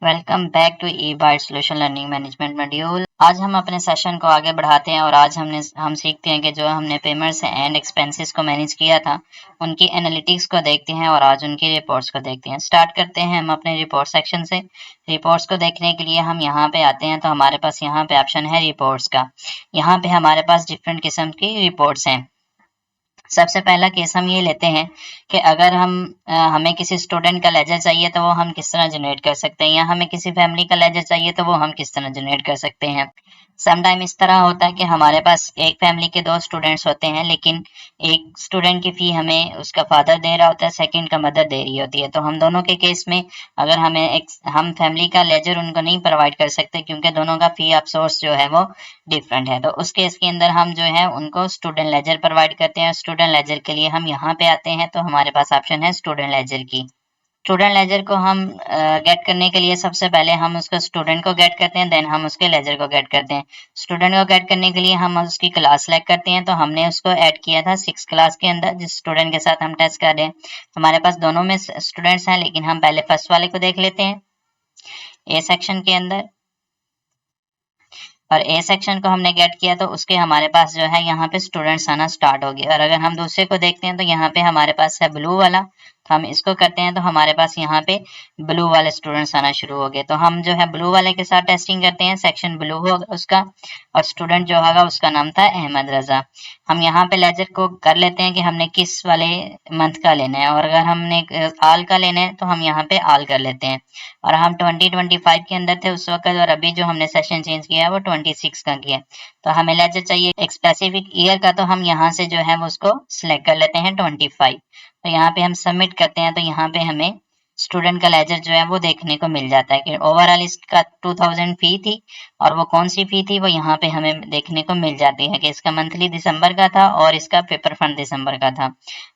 Welcome back to E Byte Solution learning management module. आज हम अपने सेशन को आगे बढ़ाते हैं और आज हम सीखते हैं कि जो हमने पेमेंट्स एंड एक्सपेंसेस को मैनेज किया था उनकी एनालिटिक्स को देखते हैं और आज उनकी रिपोर्ट्स को देखते हैं। स्टार्ट करते हैं हम अपने रिपोर्ट सेक्शन से। रिपोर्ट्स को देखने के लिए हम यहाँ पे आते हैं तो हमारे पास यहाँ पे ऑप्शन है रिपोर्ट्स का। यहाँ पे हमारे पास डिफरेंट किस्म की रिपोर्ट्स हैं। सबसे पहला केस हम ये लेते हैं कि अगर हमें किसी स्टूडेंट का लेजर चाहिए तो वो हम किस तरह जनरेट कर सकते हैं, या हमें किसी फैमिली का लेजर चाहिए तो वो हम किस तरह जनरेट कर सकते हैं। समटाइम इस तरह होता है कि हमारे पास एक फैमिली के 2 स्टूडेंट्स होते हैं, लेकिन एक स्टूडेंट की फी हमें उसका फादर दे रहा होता है, सेकंड का मदर दे रही होती है। तो हम दोनों के केस में अगर हम फैमिली का लेजर उनको नहीं प्रोवाइड कर सकते क्योंकि दोनों का फी ऑफ सोर्स जो है वो डिफरेंट है। तो उस केस के अंदर हम जो है उनको स्टूडेंट लेजर प्रोवाइड करते हैं। स्टूडेंट लेजर के लिए हम यहाँ पे आते हैं तो हमारे पास ऑप्शन है स्टूडेंट लेजर की। स्टूडेंट लेजर को हम गेट करने के लिए सबसे पहले हम उसको स्टूडेंट को गेट करते हैं, देन हम उसके लेजर को गेट करते हैं। स्टूडेंट को गेट करने के लिए हम उसकी क्लास सेलेक्ट करते हैं, तो हमने उसको ऐड किया था 6 क्लास के अंदर जिस स्टूडेंट के साथ हम टेस्ट कर रहे हैं। हमारे पास दोनों में स्टूडेंट्स हैं, लेकिन हम पहले फर्स्ट वाले को देख लेते हैं ए सेक्शन के अंदर। और ए सेक्शन को हमने गेट किया तो उसके हमारे पास जो है यहाँ पे स्टूडेंट्स आना स्टार्ट हो गए। और अगर हम दूसरे को देखते हैं तो यहाँ पे हमारे पास है ब्लू वाला, तो हम इसको करते हैं तो हमारे पास यहाँ पे ब्लू वाले स्टूडेंट्स आना शुरू हो गए। तो हम जो है ब्लू वाले के साथ टेस्टिंग करते हैं। सेक्शन ब्लू होगा उसका, और स्टूडेंट जो होगा उसका नाम था अहमद रजा। हम यहाँ पे लेजर को कर लेते हैं कि हमने किस वाले मंथ का लेना है, और अगर हमने आल का लेना है तो हम यहाँ पे आल कर लेते हैं। और हम 2025 के अंदर थे उस वक्त, और अभी जो हमने सेशन चेंज किया है वो 26 का किया है। तो हमें लेजर चाहिए एक स्पेसिफिक ईयर का, तो हम यहाँ से जो है वो उसको सिलेक्ट कर लेते हैं 25। तो यहाँ पे हम सबमिट करते हैं तो यहाँ पे हमें स्टूडेंट का लेजर जो है वो देखने को मिल जाता है कि ओवरऑल इसका 2000 फी थी, और वो कौन सी फी थी वो यहाँ पे हमें देखने को मिल जाती है कि इसका मंथली दिसंबर का था और इसका पेपर फंड दिसंबर का था।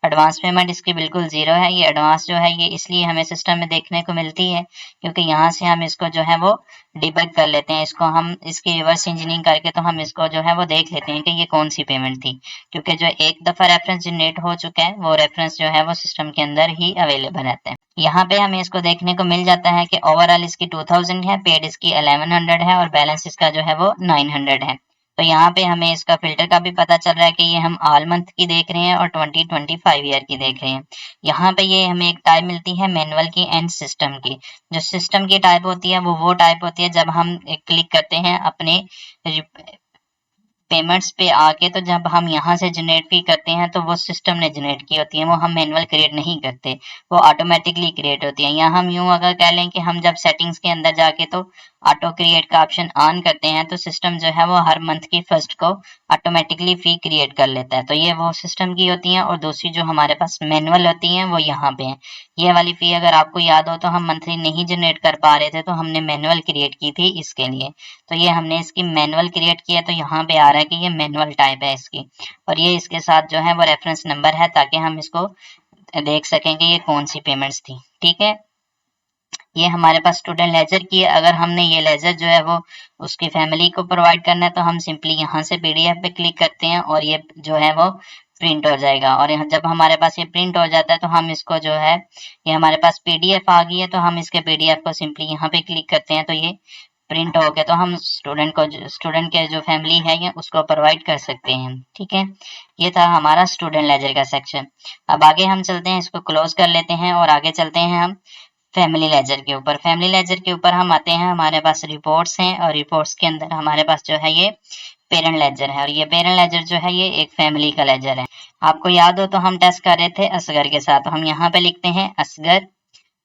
एडवांस पेमेंट इसकी बिल्कुल जीरो है। ये एडवांस जो है ये इसलिए हमें सिस्टम में देखने को मिलती है क्योंकि यहाँ से हम इसको जो है वो डिबग कर लेते हैं। इसको हम इसकी रिवर्स इंजीनियरिंग करके तो हम इसको जो है वो देख लेते हैं कि ये कौन सी पेमेंट थी, क्योंकि जो एक दफा रेफरेंस जनरेट हो चुका है वो रेफरेंस जो है वो सिस्टम के अंदर ही अवेलेबल रहता है। यहाँ पे हमें इसको देखने को मिल जाता है कि ओवरऑल इसकी 2000 है, पेड इसकी 1100 है, और बैलेंस इसका जो है वो 900 है। तो यहाँ पे हमें इसका फिल्टर का भी पता चल रहा है कि ये हम ऑल मंथ की देख रहे हैं और 2025 ईयर की देख रहे हैं। यहाँ पे ये हमें एक टाइप मिलती है मैनुअल की एंड सिस्टम की। जो सिस्टम की टाइप होती है वो टाइप होती है जब हम क्लिक करते हैं अपने पेमेंट्स पे आके, तो जब हम यहाँ से जनरेट फी करते हैं तो वो सिस्टम ने जनरेट की होती है, वो हम मैनुअल क्रिएट नहीं करते, वो ऑटोमेटिकली क्रिएट होती है। यहाँ हम यूं अगर कह लें कि हम जब सेटिंग्स के अंदर जाके तो ऑटो क्रिएट का ऑप्शन ऑन करते हैं तो सिस्टम जो है वो हर मंथ की फर्स्ट को ऑटोमेटिकली फी क्रिएट कर लेता है। तो ये वो सिस्टम की होती हैं, और दूसरी जो हमारे पास मैनुअल होती हैं वो यहाँ पे है। ये वाली फी अगर आपको याद हो तो हम मंथली नहीं जनरेट कर पा रहे थे तो हमने मैनुअल क्रिएट की थी इसके लिए। तो ये हमने इसकी मैनुअल क्रिएट किया तो यहाँ पे आ रहा है कि ये मैनुअल टाइप है इसकी, और ये इसके साथ जो है वो रेफरेंस नंबर है ताकि हम इसको देख सकें कि ये कौन सी पेमेंट्स थी। ठीक है, ये हमारे पास स्टूडेंट लेजर की है। अगर हमने ये लेजर जो है वो उसकी फैमिली को प्रोवाइड करना है तो हम सिंपली यहाँ से पीडीएफ पे क्लिक करते हैं और ये जो है वो प्रिंट हो जाएगा। और जब हमारे पास ये प्रिंट हो जाता है तो हम इसको जो है, ये हमारे पास पीडीएफ आ गई है तो हम इसके पीडीएफ को सिंपली यहाँ पे क्लिक करते हैं तो ये प्रिंट हो गया, तो हम स्टूडेंट के जो फैमिली है ये उसको प्रोवाइड कर सकते हैं। ठीक है, ये था हमारा स्टूडेंट लेजर का सेक्शन। अब आगे हम चलते हैं, इसको क्लोज कर लेते हैं और आगे चलते हैं हम फैमिली लेजर के ऊपर। फैमिली लेजर के ऊपर हम आते हैं, हमारे पास रिपोर्ट्स हैं और रिपोर्ट्स के अंदर हमारे पास जो है ये पेरेंट लेजर है, और ये पेरेंट लेजर जो है ये एक फैमिली का लेजर है। आपको याद हो तो हम टेस्ट कर रहे थे असगर के साथ, तो हम यहाँ पे लिखते हैं असगर,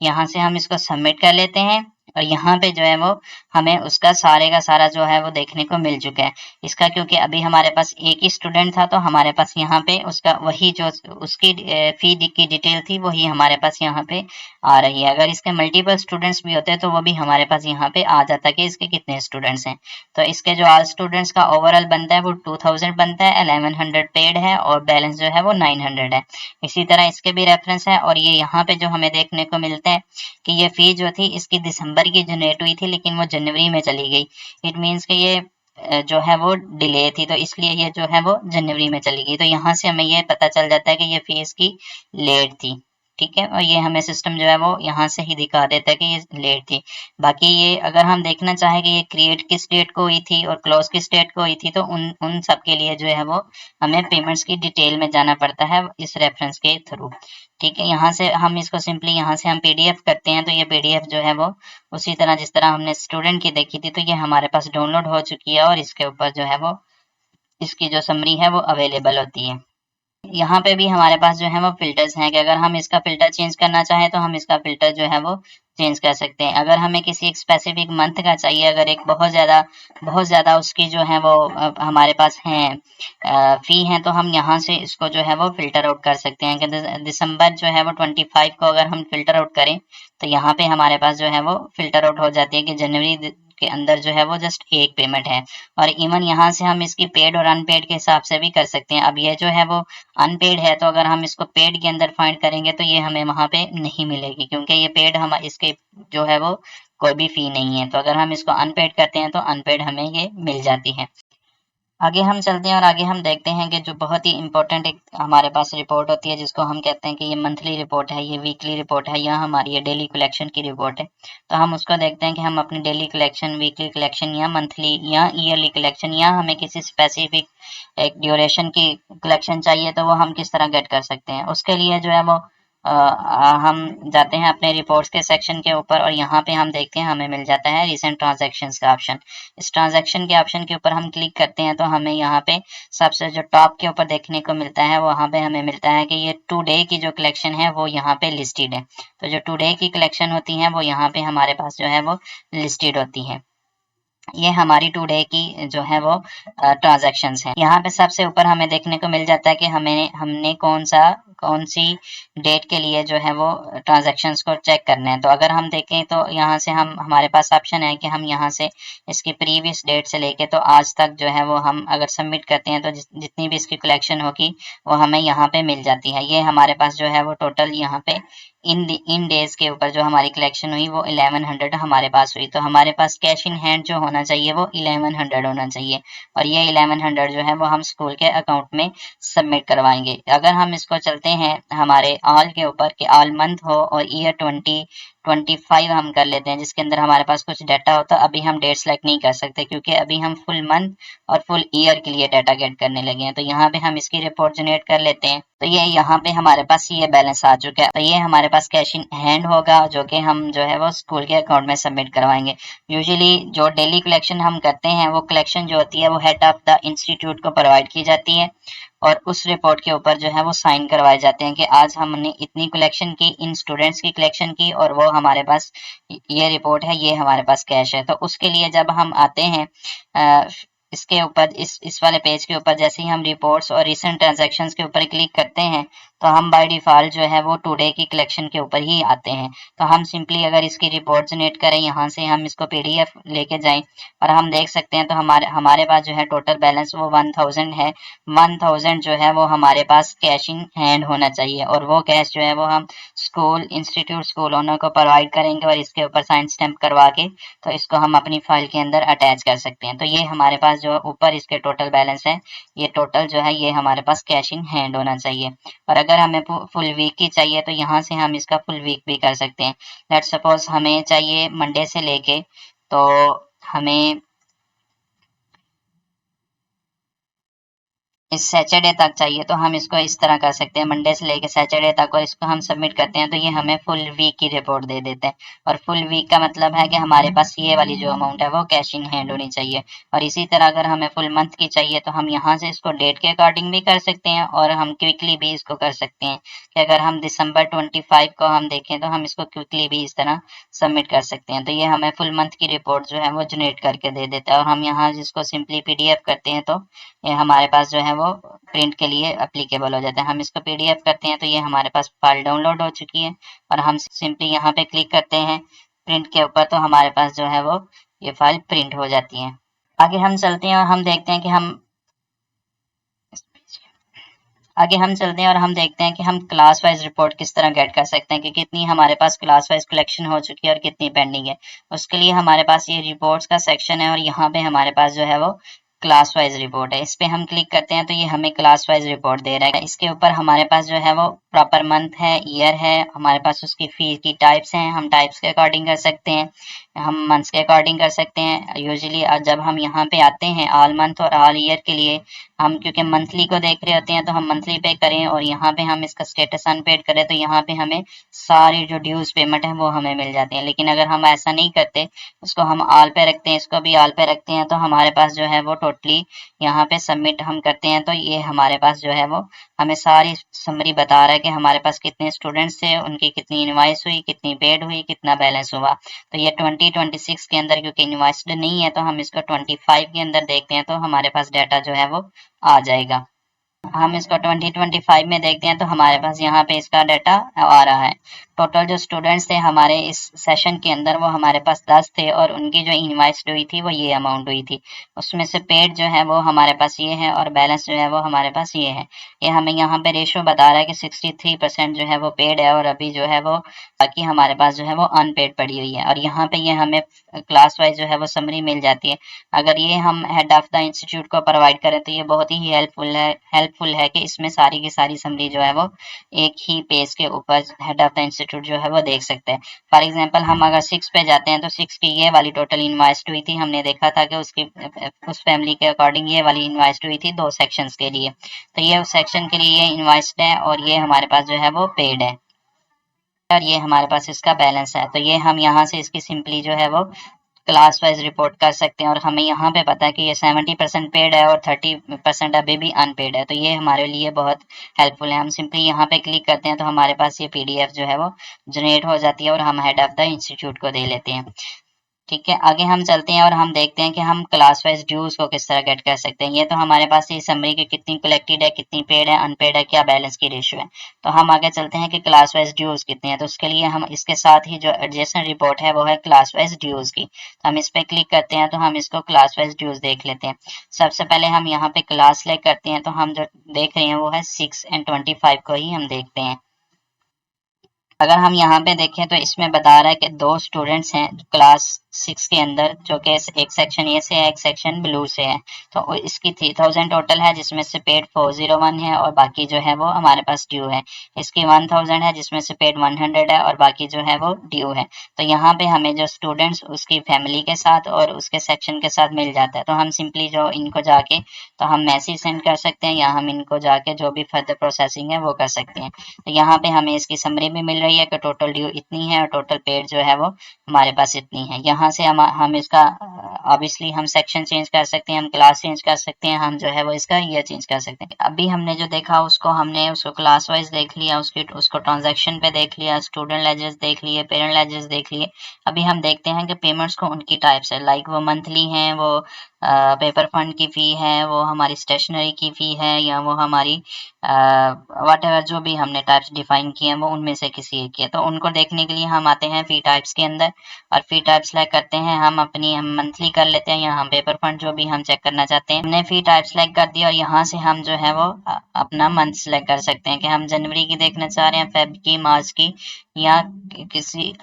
यहाँ से हम इसको सबमिट कर लेते हैं और यहाँ पे जो है वो हमें उसका सारे का सारा जो है वो देखने को मिल चुका है इसका, क्योंकि अभी हमारे पास एक ही स्टूडेंट था तो हमारे पास यहाँ पे उसका वही जो उसकी फी की डिटेल थी वही हमारे पास यहाँ पे आ रही है। अगर इसके मल्टीपल स्टूडेंट्स भी होते तो वो भी हमारे पास यहाँ पे आ जाता कि इसके कितने स्टूडेंट्स हैं। तो इसके जो ऑल स्टूडेंट्स का ओवरऑल बनता है वो 2000 बनता है, 1100 पेड है और बैलेंस जो है वो 900 है। इसी तरह इसके भी रेफरेंस है, और ये यहाँ पे जो हमें देखने को मिलता है कि ये फी जो थी इसकी दिसंबर की जनरेट हुई थी लेकिन वो जनवरी में चली गई। इट मीन्स कि ये जो है वो डिले थी, तो इसलिए ये जो है वो जनवरी में चली गई। तो यहाँ से हमें ये पता चल जाता है कि ये फी इसकी लेट थी। ठीक है, और ये हमें सिस्टम जो है वो यहाँ से ही दिखा देता है कि ये लेट थी। बाकी ये अगर हम देखना चाहें कि ये क्रिएट किस डेट को हुई थी और क्लोज किस डेट को हुई थी, तो उन सब के लिए जो है वो हमें पेमेंट्स की डिटेल में जाना पड़ता है इस रेफरेंस के थ्रू। ठीक है, यहाँ से हम इसको सिंपली यहाँ से हम पीडीएफ करते हैं, तो ये पीडीएफ जो है वो उसी तरह जिस तरह हमने स्टूडेंट की देखी थी, तो ये हमारे पास डाउनलोड हो चुकी है और इसके ऊपर जो है वो इसकी जो समरी है वो अवेलेबल होती है। यहाँ पे भी हमारे पास जो है वो फिल्टर्स हैं कि अगर हम इसका फिल्टर चेंज करना चाहें तो हम इसका फिल्टर जो है वो चेंज कर सकते हैं। अगर हमें किसी एक स्पेसिफिक मंथ का चाहिए, अगर एक बहुत ज़्यादा उसकी जो है वो हमारे पास हैं फी हैं, तो हम यहाँ से इसको जो है वो फिल्टर आउट कर सकते हैं कि दिसंबर जो है वो 25 को अगर हम फिल्टर आउट करें, तो यहाँ पे हमारे पास जो है वो फिल्टर आउट हो जाती है कि जनवरी के अंदर जो है वो जस्ट एक पेमेंट है। और इवन यहाँ से हम इसकी पेड और अनपेड के हिसाब से भी कर सकते हैं। अब ये जो है वो अनपेड है, तो अगर हम इसको पेड के अंदर फाइंड करेंगे तो ये हमें वहां पे नहीं मिलेगी, क्योंकि ये पेड हम इसके जो है वो कोई भी फी नहीं है। तो अगर हम इसको अनपेड करते हैं तो अनपेड हमें ये मिल जाती है। आगे हम चलते हैं और आगे हम देखते हैं कि जो बहुत ही इंपॉर्टेंट एक हमारे पास रिपोर्ट होती है, जिसको हम कहते हैं कि ये मंथली रिपोर्ट है, ये वीकली रिपोर्ट है, या हमारी ये डेली कलेक्शन की रिपोर्ट है। तो हम उसको देखते हैं कि हम अपनी डेली कलेक्शन, वीकली कलेक्शन या मंथली या ईयरली कलेक्शन, या हमें किसी स्पेसिफिक एक ड्यूरेशन की कलेक्शन चाहिए, तो वो हम किस तरह गेट कर सकते हैं। उसके लिए जो है वो हम जाते हैं अपने रिपोर्ट्स के सेक्शन के ऊपर और यहाँ पे हम देखते हैं हमें मिल जाता है रिसेंट ट्रांजैक्शंस का ऑप्शन। इस ट्रांजैक्शन के ऑप्शन के ऊपर हम क्लिक करते हैं तो हमें यहाँ पे सबसे जो टॉप के ऊपर देखने को मिलता है, वहाँ पे हमें मिलता है कि ये टुडे की जो कलेक्शन है वो यहाँ पे लिस्टेड है। तो जो टुडे की कलेक्शन होती है वो यहाँ पे हमारे पास जो है वो लिस्टेड होती है। ये हमारी टुडे की जो है वो ट्रांजैक्शंस हैं। यहाँ पे सबसे ऊपर हमें देखने को मिल जाता है कि हमने कौन सी डेट के लिए जो है वो ट्रांजैक्शंस को चेक करना है। तो अगर हम देखें तो यहाँ से हम हमारे पास ऑप्शन है कि हम यहाँ से इसकी प्रीवियस डेट से लेके तो आज तक जो है वो हम अगर सबमिट करते हैं तो जितनी भी इसकी कलेक्शन होगी वो हमें यहाँ पे मिल जाती है। ये हमारे पास जो है वो टोटल यहाँ पे इन डेज के ऊपर जो हमारी कलेक्शन हुई वो 1100 हमारे पास हुई। तो हमारे पास कैश इन हैंड जो होना चाहिए वो 1100 होना चाहिए, और ये 1100 जो है वो हम स्कूल के अकाउंट में सबमिट करवाएंगे। अगर हम इसको चलते हैं हमारे ऑल के ऊपर कि ऑल मंथ हो और ईयर 2025 हम कर लेते हैं, जिसके अंदर हमारे पास कुछ डाटा होता है। अभी हम डेट सेलेक्ट नहीं कर सकते क्योंकि अभी हम फुल मंथ और फुल ईयर के लिए डाटा गेट करने लगे हैं। तो यहाँ पे हम इसकी रिपोर्ट जनरेट कर लेते हैं। तो ये यहाँ पे हमारे पास ये बैलेंस आ चुका है। तो ये हमारे पास कैश इन हैंड होगा जो कि हम जो है वो स्कूल के अकाउंट में सबमिट करवाएंगे। यूजुअली जो डेली कलेक्शन हम करते हैं वो कलेक्शन जो होती है वो हेड ऑफ द इंस्टीट्यूट को प्रोवाइड की जाती है, और उस रिपोर्ट के ऊपर जो है वो साइन करवाए जाते हैं कि आज हमने इतनी कलेक्शन की, इन स्टूडेंट्स की कलेक्शन की, और वो हमारे पास ये रिपोर्ट है, ये हमारे पास कैश है। तो उसके लिए जब हम आते हैं इसके ऊपर, इस वाले पेज के ऊपर, जैसे ही हम रिपोर्ट्स और रिसेंट ट्रांजैक्शंस के ऊपर क्लिक करते हैं तो हम बाय डिफॉल्ट जो है वो टुडे की कलेक्शन के ऊपर ही आते हैं। तो हम सिंपली अगर इसकी रिपोर्ट जनरेट करें, यहाँ से हम इसको पीडीएफ लेके जाएं और हम देख सकते हैं तो हमारे पास जो है टोटल बैलेंस वो 1000 है। 1000 जो है वो हमारे पास कैश इन हैंड होना चाहिए, और वो कैश जो है वो हम स्कूल इंस्टीट्यूट स्कूल ओनर को प्रोवाइड करेंगे और इसके ऊपर साइन स्टैंप करवा के तो इसको हम अपनी फाइल के अंदर अटैच कर सकते हैं। तो ये हमारे पास जो ऊपर इसके टोटल बैलेंस है, ये टोटल जो है ये हमारे पास कैश इन हैंड होना चाहिए। और अगर हमें फुल वीक की चाहिए तो यहाँ से हम इसका फुल वीक भी कर सकते हैं। लेट्स सपोज हमें चाहिए मंडे से लेके, तो हमें इस सैटरडे तक चाहिए, तो हम इसको इस तरह कर सकते हैं, मंडे से लेके सैटरडे तक, और इसको हम सबमिट करते हैं तो ये हमें फुल वीक की रिपोर्ट दे देते हैं। और फुल वीक का मतलब है कि हमारे पास ये वाली जो अमाउंट है वो कैश इन हैंड होनी चाहिए। और इसी तरह अगर हमें फुल मंथ की चाहिए तो हम यहाँ से इसको डेट के अकॉर्डिंग भी कर सकते हैं और हम क्विकली भी इसको कर सकते हैं कि अगर हम दिसंबर 25 को हम देखें तो हम इसको क्विकली भी इस तरह सबमिट कर सकते हैं। तो ये हमें फुल मंथ की रिपोर्ट जो है वो जनरेट करके दे देता है, और हम यहाँ जिसको सिंपली पीडीएफ करते हैं तो ये हमारे पास जो है वो प्रिंट के लिए एप्लीकेबल हो जाता है। हम इसको पीडीएफ करते हैं तो ये हमारे पास फाइल डाउनलोड हो चुकी है, और हम सिंपली यहाँ पे क्लिक करते हैं प्रिंट के ऊपर तो हमारे पास जो है वो ये फाइल प्रिंट हो जाती है। आगे हम चलते हैं और हम देखते हैं कि हम देखते हैं कि हम क्लास वाइज रिपोर्ट किस तरह गेट कर सकते हैं कि कितनी हमारे पास क्लास वाइज कलेक्शन हो चुकी है और कितनी पेंडिंग है। उसके लिए हमारे पास ये रिपोर्ट्स का सेक्शन है और यहाँ पे हमारे पास जो है वो क्लास वाइज रिपोर्ट है। इस पे हम क्लिक करते हैं तो ये हमें क्लास वाइज रिपोर्ट दे रहा है। इसके ऊपर हमारे पास जो है वो प्रॉपर मंथ है, ईयर है, हमारे पास उसकी फी की टाइप्स हैं, हम टाइप्स के अकॉर्डिंग कर सकते हैं, हम मंथ्स के अकॉर्डिंग कर सकते हैं। यूजुअली जब हम यहाँ पे आते हैं ऑल मंथ और ऑल ईयर के लिए, हम क्योंकि मंथली को देख रहे होते हैं तो हम मंथली पे करें और यहाँ पे हम इसका स्टेटस अनपेड करें तो यहाँ पे हमें सारी जो ड्यूज पेमेंट है वो हमें मिल जाती है। लेकिन अगर हम ऐसा नहीं करते, उसको हम ऑल पे रखते हैं, इसको भी ऑल पे रखते हैं, तो हमारे पास जो है वो टोटली यहाँ पे सबमिट हम करते हैं तो ये हमारे पास जो है वो हमें सारी समरी बता रहा है कि हमारे पास कितने स्टूडेंट्स थे, उनकी कितनी इनवाइस हुई, कितनी पेड हुई, कितना बैलेंस हुआ। तो ये 2026 के अंदर क्योंकि इनवाइस्ड नहीं है तो हम इसको 25 के अंदर देखते हैं तो हमारे पास डाटा जो है वो आ जाएगा। हम इसको 2025 में देखते हैं तो हमारे पास यहाँ पे इसका डाटा आ रहा है। टोटल जो स्टूडेंट्स थे हमारे इस सेशन के अंदर वो हमारे पास 10 थे और उनकी जो इनवाइस्ड हुई थी वो ये अमाउंट हुई थी। उसमें से पेड जो है वो हमारे पास ये है और बैलेंस जो है वो हमारे पास ये है। ये हमें यहाँ पे रेशो बता रहा है कि 63% जो है वो पेड है और अभी जो है वो बाकी हमारे पास जो है वो अनपेड पड़ी हुई है। और यहाँ पे ये हमें क्लास वाइज जो है वो समरी मिल जाती है। अगर ये हम हेड ऑफ द इंस्टीट्यूट को प्रोवाइड करें तो ये बहुत ही हेल्पफुल है कि इसमें सारी की सारी समरी जो है वो एक ही पेज के ऊपर हेड ऑफ द इंस्टीट्यूट जो है वो देख सकते हैं। फॉर एग्जांपल हम अगर 6 पे जाते हैं तो 6 की ये वाली टोटल इनवाइस्ड हुई थी, हमने देखा था कि उसकी उस फैमिली के अकॉर्डिंग ये वाली इनवाइस्ड हुई थी 2 सेक्शंस के लिए। तो ये उस सेक्शन के लिए ये इनवाइस्ड है और ये हमारे पास जो है वो पेड है और ये हमारे पास इसका बैलेंस है। तो ये हम यहाँ से इसकी सिंपली जो है वो क्लास वाइज रिपोर्ट कर सकते हैं और हमें यहाँ पे पता है कि ये 70% पेड है और 30% अभी भी अनपेड है। तो ये हमारे लिए बहुत हेल्पफुल है। हम सिंपली यहाँ पे क्लिक करते हैं तो हमारे पास ये पीडीएफ जो है वो जनरेट हो जाती है और हम हेड ऑफ द इंस्टीट्यूट को दे लेते हैं। ठीक है, आगे हम चलते हैं और हम देखते हैं कि हम क्लास वाइज ड्यूज को किस तरह गेट कर सकते हैं। ये तो हमारे पास ये समरी की कितनी कलेक्टेड है, कितनी पेड है, अनपेड है, क्या बैलेंस की रेशियो है। तो हम आगे चलते हैं कि क्लास वाइज ड्यूज कितने हैं। तो उसके लिए हम इसके साथ ही जो एडजेसेंट रिपोर्ट है वो है क्लास वाइज ड्यूज की। तो हम इस पर क्लिक करते हैं तो हम इसको क्लास वाइज ड्यूज देख लेते हैं। सबसे पहले हम यहाँ पे क्लास सेलेक्ट करते हैं तो हम जो देख रहे हैं वो है 6 एंड 25 को ही हम देखते हैं। अगर हम यहाँ पे देखें तो इसमें बता रहा है कि 2 स्टूडेंट्स हैं क्लास 6 के अंदर, जो कि एक सेक्शन ए से है, एक सेक्शन ब्लू से है। तो इसकी 3000 टोटल है जिसमें से पेड 401 है और बाकी जो है वो हमारे पास ड्यू है। इसकी 1000 है जिसमें से पेड 100 है और बाकी जो है वो ड्यू है। तो यहाँ पे हमें जो स्टूडेंट्स उसकी फैमिली के साथ और उसके सेक्शन के साथ मिल जाता है। तो हम सिंपली जो इनको जाके तो हम मैसेज सेंड कर सकते हैं या हम इनको जाके जो भी फर्दर प्रोसेसिंग है वो कर सकते हैं। तो यहाँ पे हमें इसकी समरी भी मिल रही है कि टोटल ड्यू इतनी है और टोटल पेड जो है वो हमारे पास इतनी है। यहाँ से हम इसका ऑब्वियसली हम सेक्शन चेंज कर सकते हैं, हम क्लास चेंज कर सकते हैं, हम जो है वो इसका ईयर चेंज कर सकते हैं। अभी हमने जो देखा हमने उसको क्लास वाइज देख लिया, उसको ट्रांजैक्शन पे देख लिया, स्टूडेंट लेजर्स देख लिए, पेरेंट लेजर्स देख लिए। अभी हम देखते हैं कि पेमेंट्स को उनकी टाइप्स है, लाइक वो मंथली हैं, वो पेपर फंड की फ़ी है, वो हमारी स्टेशनरी की फ़ी है या वो हमारी वट एवर जो भी हमने टाइप्स डिफाइन किए हैं वो उनमें से किसी एक की है। तो उनको देखने के लिए हम आते हैं फ़ी टाइप्स के अंदर और फ़ी टाइप सेलेक्ट करते हैं। हम मंथली कर लेते हैं या हम पेपर फंड जो भी हम चेक करना चाहते हैं। हमने फ़ी टाइप सेलेक्ट कर दिया और यहाँ से हम जो है वो अपना मंथ सेलेक्ट कर सकते हैं कि हम जनवरी की देखना चाह रहे हैं, फेब की, मार्च की या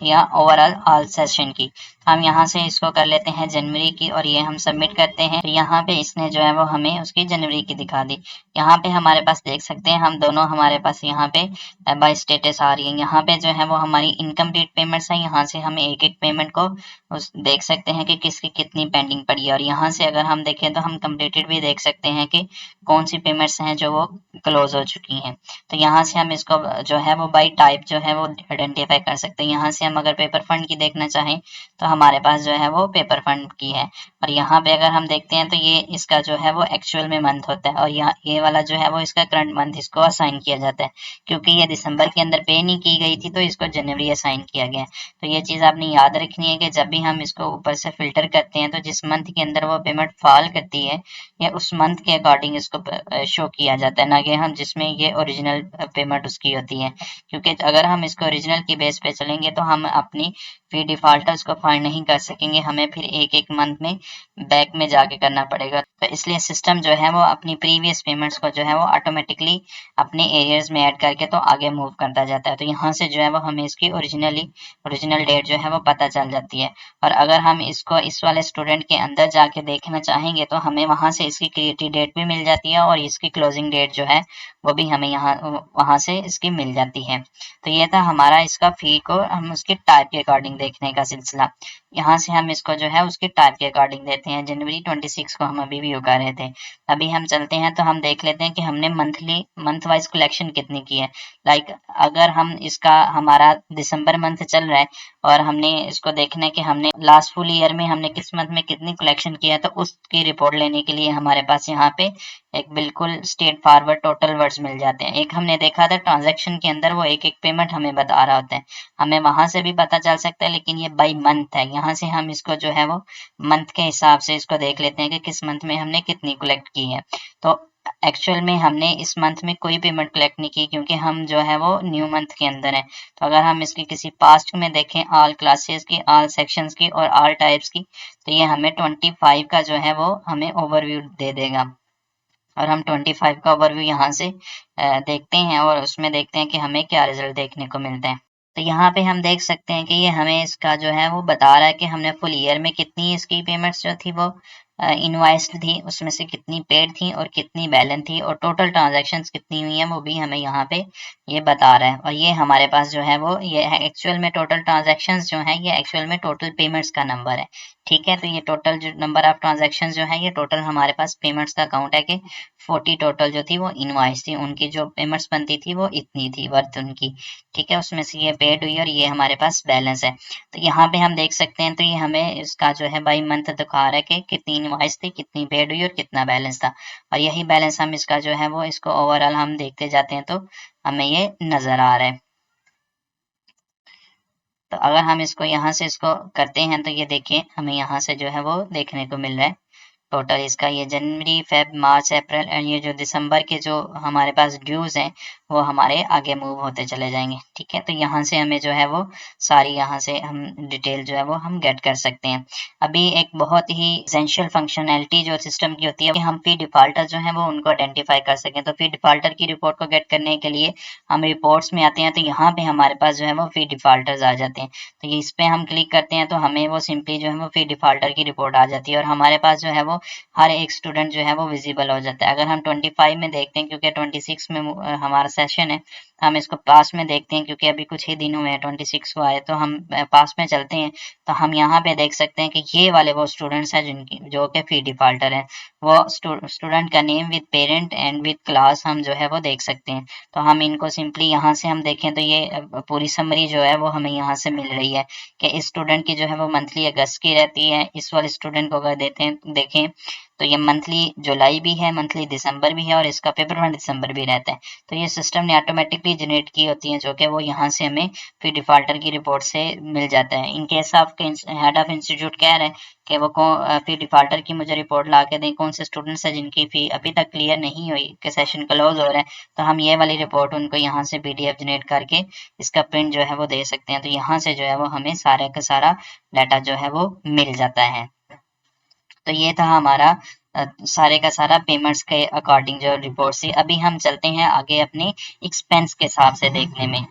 या ओवरऑल ऑल सेशन की। हम यहाँ से इसको कर लेते हैं जनवरी की और ये हम सबमिट करते हैं। यहाँ पे इसने जो है वो हमें उसकी जनवरी की दिखा दी। यहाँ पे हमारे पास देख सकते हैं हम दोनों, हमारे पास यहाँ पे बाय स्टेटस आ रही है। यहाँ पे जो है वो हमारी इनकम्प्लीट पेमेंट्स है। यहाँ से हम एक एक पेमेंट को देख सकते हैं कि किसकी कितनी पेंडिंग पड़ी है और यहाँ से अगर हम देखें तो हम कंप्लीटेड भी देख सकते हैं कि कौन सी पेमेंट्स हैं जो वो क्लोज हो चुकी हैं। तो यहाँ से हम इसको जो है वो बाई टाइप जो है वो आइडेंटिफाई कर सकते हैं। यहाँ से हम अगर पेपर फंड की देखना चाहें तो हमारे पास जो है वो पेपर फंड की है और यहाँ पे अगर हम देखते हैं तो ये इसका जो है वो एक्चुअल में मंथ होता है और यहाँ ये वाला जो है वो इसका करंट मंथ इसको असाइन किया जाता है, क्योंकि ये दिसंबर के अंदर पे नहीं की गई थी तो इसको जनवरी असाइन किया गया है। तो ये चीज़ आपने याद रखनी है कि जब भी हम इसको ऊपर से फिल्टर करते हैं तो जिस मंथ के अंदर वो पेमेंट फॉल करती है या उस मंथ के अकॉर्डिंग इसको शो किया जाता है, ना कि हम जिसमें ये ओरिजिनल पेमेंट उसकी होती है। क्योंकि अगर हम इसको ओरिजिनल की बेस पे चलेंगे तो हम अपनी फी डिफॉल्टर्स को फाइंड पेमेंट नहीं कर सकेंगे, हमें फिर एक एक मंथ में बैक में जाके करना पड़ेगा। तो इसलिए सिस्टम जो है वो अपनी प्रीवियस पेमेंट्स को जो है वो ऑटोमेटिकली अपने एरियाज में ऐड करके तो आगे मूव करता जाता है। तो यहाँ से जो है वो हमें इसकी ओरिजिनल डेट जो है वो पता चल जाती है। और अगर हम इसको इस वाले स्टूडेंट के अंदर जाके देखना चाहेंगे तो हमें वहां से इसकी क्रिएटिव डेट भी मिल जाती है और इसकी क्लोजिंग डेट जो है वो भी हमें यहाँ वहां से इसकी मिल जाती है। तो ये था हमारा इसका फी को हम उसके टाइप के अकॉर्डिंग देखने का सिलसिला। यहाँ से हम इसको जो है उसके टाइप के अकॉर्डिंग देते हैं। जनवरी 26 को हम अभी भी उगा रहे थे। अभी हम चलते हैं तो हम देख लेते हैं कि हमने मंथ वाइज कलेक्शन कितनी की है। लाइक अगर हम इसका हमारा दिसंबर मंथ चल रहा है और हमने इसको देखना है कि हमने लास्ट फुल ईयर में हमने किस मंथ में कितनी कलेक्शन किया है, तो उसकी रिपोर्ट लेने के लिए हमारे पास यहाँ पे एक बिल्कुल स्ट्रेट फॉरवर्ड टोटल वर्ड्स मिल जाते हैं। एक हमने देखा था ट्रांजैक्शन के अंदर वो एक एक पेमेंट हमें बता रहा होता है, हमें वहां से भी पता चल सकता है, लेकिन ये बाई मंथ है। यहाँ से हम इसको जो है वो मंथ के हिसाब से इसको देख लेते हैं कि किस मंथ में हमने कितनी कलेक्ट की है। तो एक्चुअल में हमने इस मंथ में कोई पेमेंट कलेक्ट नहीं की, क्योंकि हम जो है वो न्यू मंथ के अंदर है। तो अगर हम इसकी किसी पास्ट में देखें, ऑल क्लासेस की, ऑल सेक्शंस की और ऑल टाइप्स की, तो ये हमें 25 का जो है वो हमें ओवरव्यू दे देगा। और हम 25 का ओवरव्यू यहाँ से देखते हैं और उसमें देखते हैं कि हमें क्या रिजल्ट देखने को मिलता है। तो यहाँ पे हम देख सकते हैं कि ये हमें इसका जो है वो बता रहा है कि हमने फुल ईयर में कितनी इसकी पेमेंट्स जो थी वो इनवॉइस्ड थी, उसमें से कितनी पेड थी और कितनी बैलेंस थी, और टोटल ट्रांजैक्शंस कितनी हुई हैं वो भी हमें यहाँ पे ये बता रहा है। और ये हमारे पास जो है वो ये है एक्चुअल में टोटल ट्रांजैक्शंस जो है ये एक्चुअल में टोटल पेमेंट्स का नंबर है। ठीक है, तो ये टोटल जो नंबर ऑफ ट्रांजैक्शंस जो है ये टोटल हमारे पास पेमेंट्स का काउंट है कि 40 टोटल जो थी वो इनवॉइस थी, उनकी जो पेमेंट्स बनती थी वो इतनी थी वर्थ उनकी। ठीक है, उसमें से ये पेड हुई और ये हमारे पास बैलेंस है। तो यहाँ पे हम देख सकते हैं, तो ये हमें इसका जो है बाई मंथ दिखा रहा है कि कितनी इनवॉइस थी, कितनी पेड हुई और कितना बैलेंस था। और यही बैलेंस हम इसका जो है वो इसको ओवरऑल हम देखते जाते हैं तो हमें ये नजर आ रहा है। तो अगर हम इसको यहाँ से इसको करते हैं तो ये देखिए हमें यहाँ से जो है वो देखने को मिल रहा है टोटल इसका, ये जनवरी, फेब, मार्च, अप्रैल एंड ये जो दिसंबर के जो हमारे पास ड्यूज हैं वो हमारे आगे मूव होते चले जाएंगे। ठीक है, तो यहाँ से हमें जो है वो सारी यहाँ से हम डिटेल जो है वो हम गेट कर सकते हैं। अभी एक बहुत ही एसेंशियल फंक्शनैलिटी जो सिस्टम की होती है कि हम फी डिफॉल्टर जो है वो उनको आइडेंटिफाई कर सकें। तो फी डिफॉल्टर की रिपोर्ट को गेट करने के लिए हम रिपोर्ट्स में आते हैं, तो यहाँ पे हमारे पास जो है वो फी डिफॉल्टर्स आ जाते हैं। तो ये इस पे हम क्लिक करते हैं तो हमें वो सिंपली जो है वो फी डिफॉल्टर की रिपोर्ट आ जाती है और हमारे पास जो है वो हर एक स्टूडेंट जो है वो विजिबल हो जाता है। अगर हम 25 में देखते हैं, क्योंकि 26 में हमारा सेशन है, हम इसको पास में देखते हैं क्योंकि अभी कुछ ही दिन हुए हैं 26 को आए, तो हम पास में चलते हैं तो हम यहाँ पे देख सकते हैं कि ये वाले वो स्टूडेंट्स हैं जिनकी जो कि फी डिफॉल्टर है। वो स्टूडेंट का name with parent and with class हम जो है वो देख सकते हैं। तो हम इनको सिंपली यहाँ से हम देखें तो ये पूरी समरी जो है वो हमें यहाँ से मिल रही है कि इस स्टूडेंट की जो है वो मंथली अगस्त की रहती है। इस वाले स्टूडेंट को अगर देखें तो ये मंथली जुलाई भी है, मंथली दिसंबर भी है और इसका पेपर वन दिसंबर भी रहता है। तो ये सिस्टम ने ऑटोमेटिकली जनरेट की होती है जो कि वो यहाँ से हमें फी डिफॉल्टर की रिपोर्ट से मिल जाता है। In case of head of institute कह रहे हैं कि वो फी डिफॉल्टर की मुझे रिपोर्ट ला के दें, कौन से स्टूडेंट्स हैं जिनकी फी अभी तक क्लियर नहीं हुई कि सेशन क्लोज हो रहा है, तो हम ये वाली रिपोर्ट उनको यहाँ से PDF जनरेट करके इसका प्रिंट जो है वो दे सकते हैं। तो यहाँ से जो है वो हमें सारा का सारा डाटा जो है वो मिल जाता है। तो ये था हमारा सारे का सारा पेमेंट्स के अकॉर्डिंग जो रिपोर्ट थी। अभी हम चलते हैं आगे अपने एक्सपेंस के हिसाब से देखने में।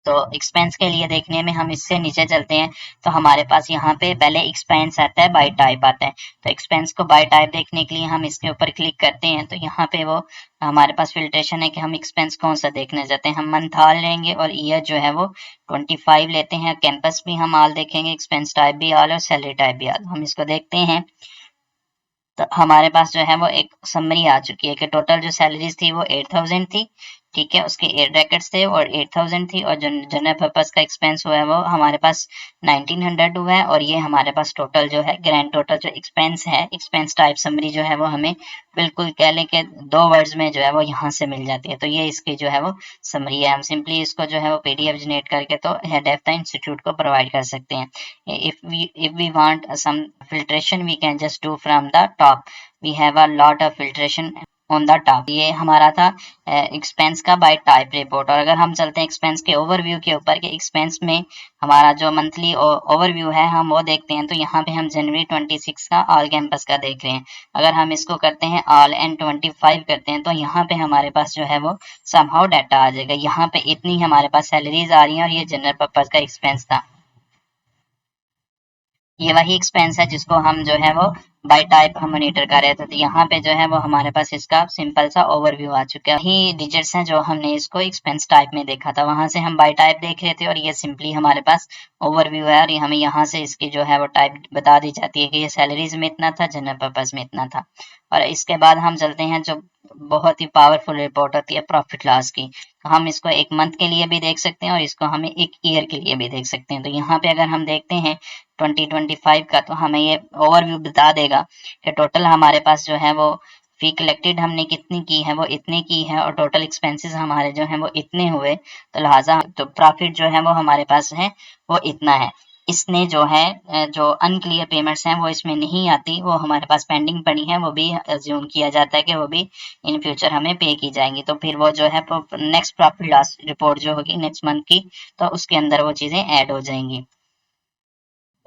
तो एक्सपेंस के लिए देखने में हम इससे नीचे चलते हैं तो हमारे पास यहाँ पे पहले एक्सपेंस आता है, बाय टाइप आता है। तो एक्सपेंस को बाय टाइप देखने के लिए हम इसके ऊपर क्लिक करते हैं तो यहाँ पे वो हमारे पास फिल्ट्रेशन है कि हम एक्सपेंस कौन सा देखना चाहते हैं। हम मंथ ऑल लेंगे और ईयर जो है वो 25 लेते हैं। कैंपस भी हम ऑल देखेंगे, एक्सपेंस टाइप भी ऑल और सैलरी टाइप भी ऑल। हम इसको देखते हैं तो हमारे पास जो है वो एक समरी आ चुकी है कि टोटल जो सैलरीज थी वो 8000 थी। ठीक है, उसके 8 ब्रैकेट्स थे और 8000 थी, और जो जनरल पर्पस का एक्सपेंस हुआ है वो हमारे पास 1900 हुआ है। और ये हमारे पास टोटल जो है ग्रैंड टोटल जो एक्सपेंस है, एक्सपेंस टाइप समरी जो है वो हमें बिल्कुल कह लें कि 2 वर्ड्स में जो है वो यहाँ से मिल जाती है। तो ये इसकी जो है वो समरी है। हम सिंपली इसको जो है वो PDF जनरेट करके तो हेड ऑफ द इंस्टीट्यूट को प्रोवाइड कर सकते हैं। if we want some filtration we can just do from the top. We have a lot of filtration on the top. ये हमारा था एक्सपेंस का बाय टाइप रिपोर्ट। और अगर हम चलते हैं एक्सपेंस के ओवरव्यू के ऊपर, कि एक्सपेंस में हमारा जो मंथली ओवरव्यू है हम वो देखते हैं, तो यहाँ पे हम जनवरी 26 का ऑल कैंपस का देख रहे हैं। अगर हम इसको करते हैं ऑल एंड 25 करते हैं, तो यहाँ पे हमारे पास जो है वो समहाउ डाटा आ जाएगा। यहाँ पे इतनी हमारे पास सैलरीज आ रही हैं और ये जनरल पर्पज का एक्सपेंस था। ये वही एक्सपेंस है जिसको हम जो है वो बाय टाइप हम मॉनिटर कर रहे थे। तो यहाँ पे जो है वो हमारे पास इसका सिंपल सा ओवरव्यू आ चुका है। यही डिजिट्स हैं जो हमने इसको एक्सपेंस टाइप में देखा था, वहां से हम बाय टाइप देख रहे थे और ये सिंपली हमारे पास ओवरव्यू है। और हमें यहाँ से इसकी जो है वो टाइप बता दी जाती है कि ये सैलरीज में इतना था, जनरल पर्पज में इतना था। और इसके बाद हम चलते हैं जो बहुत ही पावरफुल रिपोर्ट होती है प्रॉफिट लॉस की। हम इसको एक मंथ के लिए भी देख सकते हैं और इसको हमें एक ईयर के लिए भी देख सकते हैं। तो यहाँ पे अगर हम देखते हैं 2025 का, तो हमें ये ओवरव्यू बता देगा कि टोटल हमारे पास जो है वो फी कलेक्टेड हमने कितनी की है, वो इतने की है, और टोटल एक्सपेंसेस हमारे जो हैं वो इतने हुए। तो लिहाजा तो प्रॉफिट जो है वो हमारे पास है वो इतना है। इसने जो है जो अनक्लियर पेमेंट्स हैं वो इसमें नहीं आती, वो हमारे पास पेंडिंग पड़ी है, वो भी अज्यूम किया जाता है कि वो भी इन फ्यूचर हमें पे की जाएंगी। तो फिर वो जो है नेक्स्ट प्रॉफिट लॉस रिपोर्ट जो होगी नेक्स्ट मंथ की, तो उसके अंदर वो चीजें ऐड हो जाएंगी।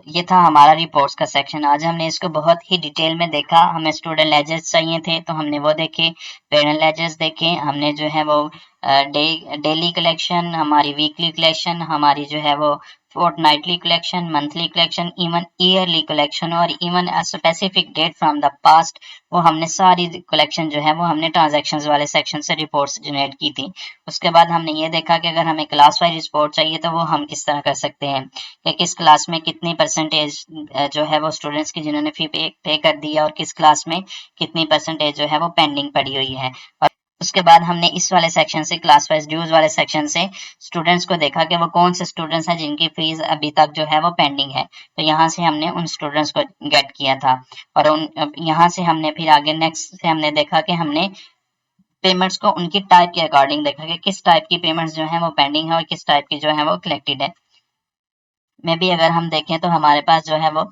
ये था हमारा रिपोर्ट्स का सेक्शन। आज हमने इसको बहुत ही डिटेल में देखा। हमें स्टूडेंट लेजर्स चाहिए थे तो हमने वो देखे, पेरेंट लेजर्स देखे, हमने जो है वो डेली कलेक्शन, हमारी वीकली कलेक्शन, हमारी जो है वो fortnightly collection, monthly collection, even yearly collection, और even specific date from the past, वो हमने सारी कलेक्शन जो है वो हमने ट्रांजैक्शंस वाले सेक्शन से रिपोर्ट्स जनरेट की थी। उसके बाद हमने ये देखा कि अगर हमें क्लास वाइज रिपोर्ट चाहिए तो वो हम किस तरह कर सकते हैं, कि किस क्लास में कितनी परसेंटेज जो है वो स्टूडेंट्स की जिन्होंने फी पे कर दी है, और किस क्लास में कितनी परसेंटेज जो है वो पेंडिंग पड़ी हुई है। और उसके बाद हमने इस वाले सेक्शन से, क्लास वाइज ड्यूज वाले सेक्शन से, स्टूडेंट्स को देखा कि वो कौन से स्टूडेंट्स हैं जिनकी फीस अभी तक जो है वो पेंडिंग है। तो यहाँ से हमने उन स्टूडेंट्स को गेट किया था। और यहाँ से हमने फिर आगे नेक्स्ट से हमने देखा कि हमने पेमेंट्स को उनकी टाइप के अकॉर्डिंग देखा कि किस टाइप की पेमेंट्स जो है वो पेंडिंग है और किस टाइप की जो है वो कलेक्टेड है। में भी अगर हम देखें तो हमारे पास जो है वो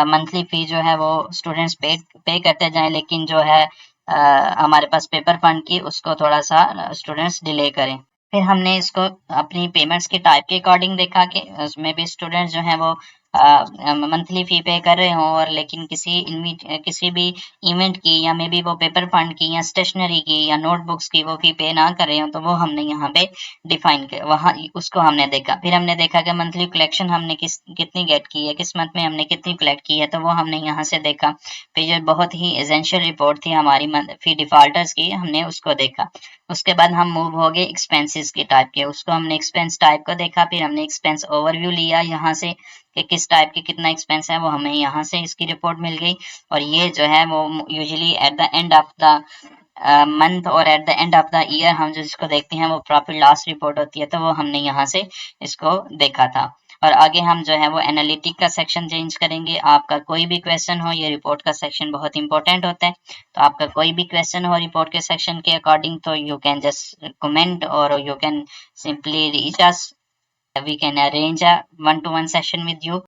मंथली फी जो है वो स्टूडेंट्स पे करते जाएं, लेकिन जो है हमारे पास पेपर फंड की उसको थोड़ा सा स्टूडेंट्स डिले करें। फिर हमने इसको अपनी पेमेंट्स के टाइप के अकॉर्डिंग देखा कि उसमें भी स्टूडेंट्स जो हैं वो मंथली फी पे कर रहे हों, और लेकिन किसी भी इवेंट की या मे बी वो पेपर फंड की या स्टेशनरी की या नोटबुक्स की वो फी पे ना कर रहे हो, तो वो हमने यहाँ पे डिफाइन कर, वहाँ उसको हमने देखा। फिर हमने देखा कि मंथली कलेक्शन हमने कितनी गेट की है, किस मंथ में हमने कितनी कलेक्ट की है, तो वो हमने यहाँ से देखा। फिर जो बहुत ही एसेंशियल रिपोर्ट थी हमारी फी डिफॉल्टर्स की, हमने उसको देखा। उसके बाद हम मूव हो गए एक्सपेंसेस के टाइप के, उसको हमने एक्सपेंस टाइप को देखा। फिर हमने एक्सपेंस ओवरव्यू लिया यहाँ से कि किस टाइप के कितना एक्सपेंस है, वो हमें यहाँ से इसकी रिपोर्ट मिल गई। और ये जो है वो usually at the end of the month और at the end of the year हम जो इसको देखते हैं वो प्रॉफिट लॉस रिपोर्ट होती है, तो वो हमने यहाँ से इसको देखा था। और आगे हम जो है वो एनालिटिक का सेक्शन चेंज करेंगे। आपका कोई भी क्वेश्चन हो, ये रिपोर्ट का सेक्शन बहुत इंपॉर्टेंट होता है, तो आपका कोई भी क्वेश्चन हो रिपोर्ट के सेक्शन के अकॉर्डिंग, तो यू कैन जस्ट कमेंट और you can simply reach us, we can arrange a one-to-one session with you.